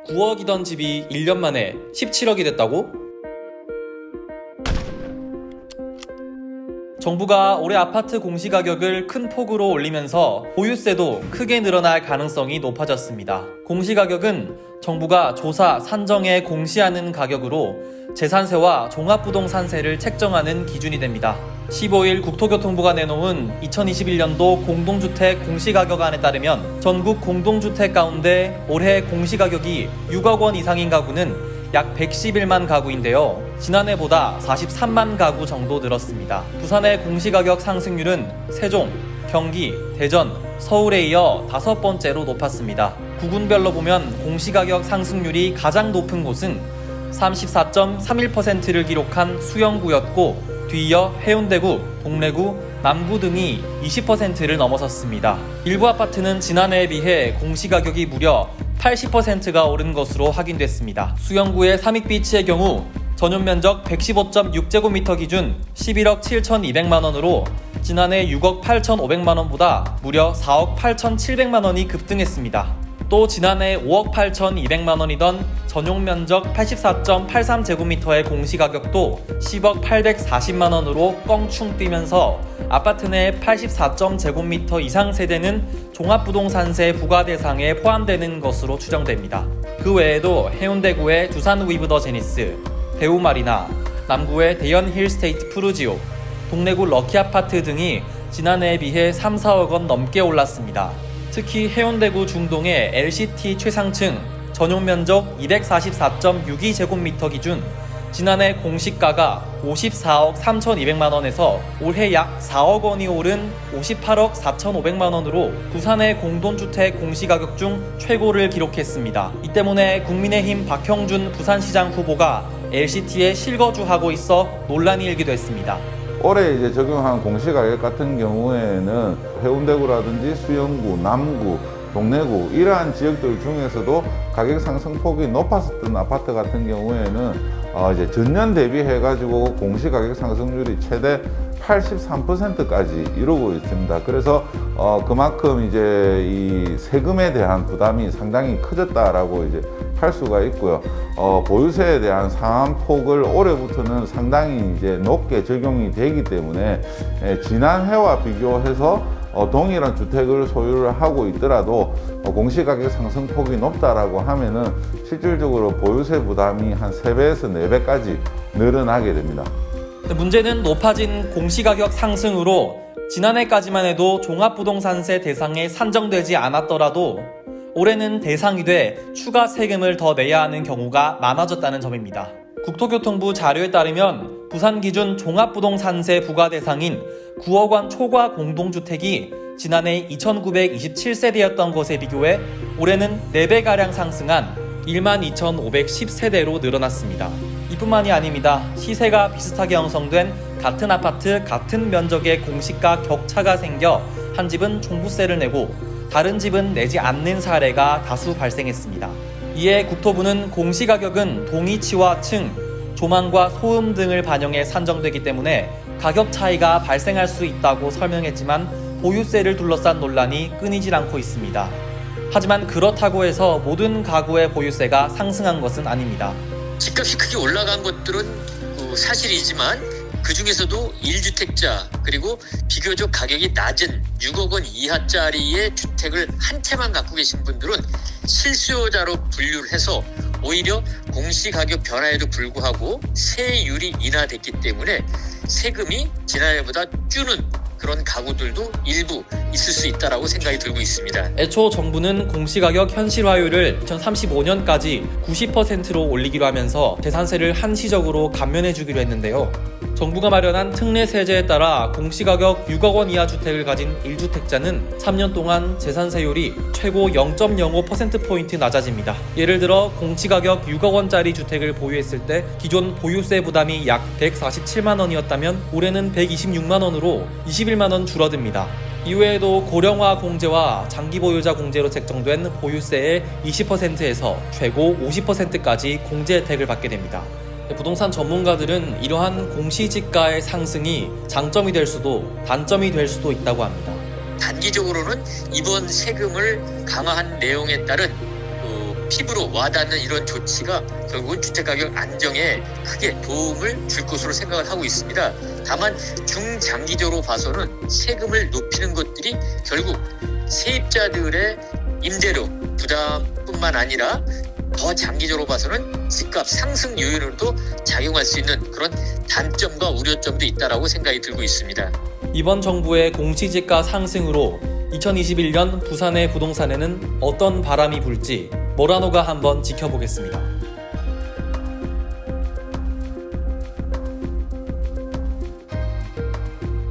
9억이던 집이 1년 만에 17억이 됐다고? 정부가 올해 아파트 공시가격을 큰 폭으로 올리면서 보유세도 크게 늘어날 가능성이 높아졌습니다. 공시가격은 정부가 조사, 산정에 공시하는 가격으로 재산세와 종합부동산세를 책정하는 기준이 됩니다. 15일 국토교통부가 내놓은 2021년도 공동주택 공시가격안에 따르면 전국 공동주택 가운데 올해 공시가격이 6억 원 이상인 가구는 약 111만 가구인데요. 지난해보다 43만 가구 정도 늘었습니다. 부산의 공시가격 상승률은 세종, 경기, 대전, 서울에 이어 5번째로 높았습니다. 구군별로 보면 공시가격 상승률이 가장 높은 곳은 34.31%를 기록한 수영구였고 뒤이어 해운대구, 동래구, 남구 등이 20%를 넘어섰습니다. 일부 아파트는 지난해에 비해 공시가격이 무려 80%가 오른 것으로 확인됐습니다. 수영구의 삼익비치의 경우 전용면적 115.6제곱미터 기준 11억 7,200만원으로 지난해 6억 8,500만원보다 무려 4억 8,700만원이 급등했습니다. 또 지난해 5억 8,200만원이던 전용면적 84.83제곱미터의 공시가격도 10억 840만원으로 껑충 뛰면서 아파트 내 84.제곱미터 이상 세대는 종합부동산세 부과 대상에 포함되는 것으로 추정됩니다. 그 외에도 해운대구의 두산 위브더 제니스, 대우마리나, 남구의 대연 힐스테이트 푸르지오, 동래구 럭키아파트 등이 지난해에 비해 3, 4억 원 넘게 올랐습니다. 특히 해운대구 중동의 LCT 최상층 전용면적 244.62제곱미터 기준 지난해 공시가가 54억 3,200만원에서 올해 약 4억 원이 오른 58억 4,500만원으로 부산의 공동주택 공시가격 중 최고를 기록했습니다. 이 때문에 국민의힘 박형준 부산시장 후보가 LCT에 실거주하고 있어 논란이 일기도 했습니다. 올해 이제 적용한 공시가격 같은 경우에는 해운대구라든지 수영구, 남구, 동래구 이러한 지역들 중에서도 가격 상승폭이 높았었던 아파트 같은 경우에는 이제 전년 대비해가지고 공시가격 상승률이 최대 83%까지 이루고 있습니다. 그래서 그만큼 이제 이 세금에 대한 부담이 상당히 커졌다라고 이제 할 수가 있고요. 보유세에 대한 상한폭을 올해부터는 상당히 이제 높게 적용이 되기 때문에 지난해와 비교해서 동일한 주택을 소유를 하고 있더라도 공시가격 상승폭이 높다라고 하면은 실질적으로 보유세 부담이 한 3배에서 4배까지 늘어나게 됩니다. 문제는 높아진 공시가격 상승으로 지난해까지만 해도 종합부동산세 대상에 산정되지 않았더라도 올해는 대상이 돼 추가 세금을 더 내야 하는 경우가 많아졌다는 점입니다. 국토교통부 자료에 따르면 부산 기준 종합부동산세 부과 대상인 9억 원 초과 공동주택이 지난해 2,927세대였던 것에 비교해 올해는 4배가량 상승한 12,510세대로 늘어났습니다. 이뿐만이 아닙니다. 시세가 비슷하게 형성된 같은 아파트, 같은 면적의 공시가 격차가 생겨 한 집은 종부세를 내고 다른 집은 내지 않는 사례가 다수 발생했습니다. 이에 국토부는 공시가격은 동위치와 층, 조망과 소음 등을 반영해 산정되기 때문에 가격 차이가 발생할 수 있다고 설명했지만 보유세를 둘러싼 논란이 끊이질 않고 있습니다. 하지만 그렇다고 해서 모든 가구의 보유세가 상승한 것은 아닙니다. 집값이 크게 올라간 것들은 사실이지만 그 중에서도 1주택자 그리고 비교적 가격이 낮은 6억 원 이하짜리의 주택을 한 채만 갖고 계신 분들은 실수요자로 분류를 해서 오히려 공시가격 변화에도 불구하고 세율이 인하됐기 때문에 세금이 지난해보다 줄는 그런 가구들도 일부 있을 수 있다고 생각이 들고 있습니다. 애초 정부는 공시가격 현실화율을 2035년까지 90%로 올리기로 하면서 재산세를 한시적으로 감면해주기로 했는데요. 정부가 마련한 특례세제에 따라 공시가격 6억 원 이하 주택을 가진 1주택자는 3년 동안 재산세율이 최고 0.05%포인트 낮아집니다. 예를 들어 공시가격 6억 원짜리 주택을 보유했을 때 기존 보유세 부담이 약 147만 원이었다면 올해는 126만 원으로 21만 원 줄어듭니다. 이외에도 고령화 공제와 장기 보유자 공제로 책정된 보유세의 20%에서 최고 50%까지 공제 혜택을 받게 됩니다. 부동산 전문가들은 이러한 공시지가의 상승이 장점이 될 수도 단점이 될 수도 있다고 합니다. 단기적으로는 이번 세금을 강화한 내용에 따른 피부로 와닿는 이런 조치가 결국은 주택가격 안정에 크게 도움을 줄 것으로 생각을 하고 있습니다. 다만 중장기적으로 봐서는 세금을 높이는 것들이 결국 세입자들의 임대료 부담뿐만 아니라 더 장기적으로 봐서는 집값 상승 요인으로도 작용할 수 있는 그런 단점과 우려점도 있다라고 생각이 들고 있습니다. 이번 정부의 공시지가 상승으로 2021년 부산의 부동산에는 어떤 바람이 불지 모라노가 한번 지켜보겠습니다.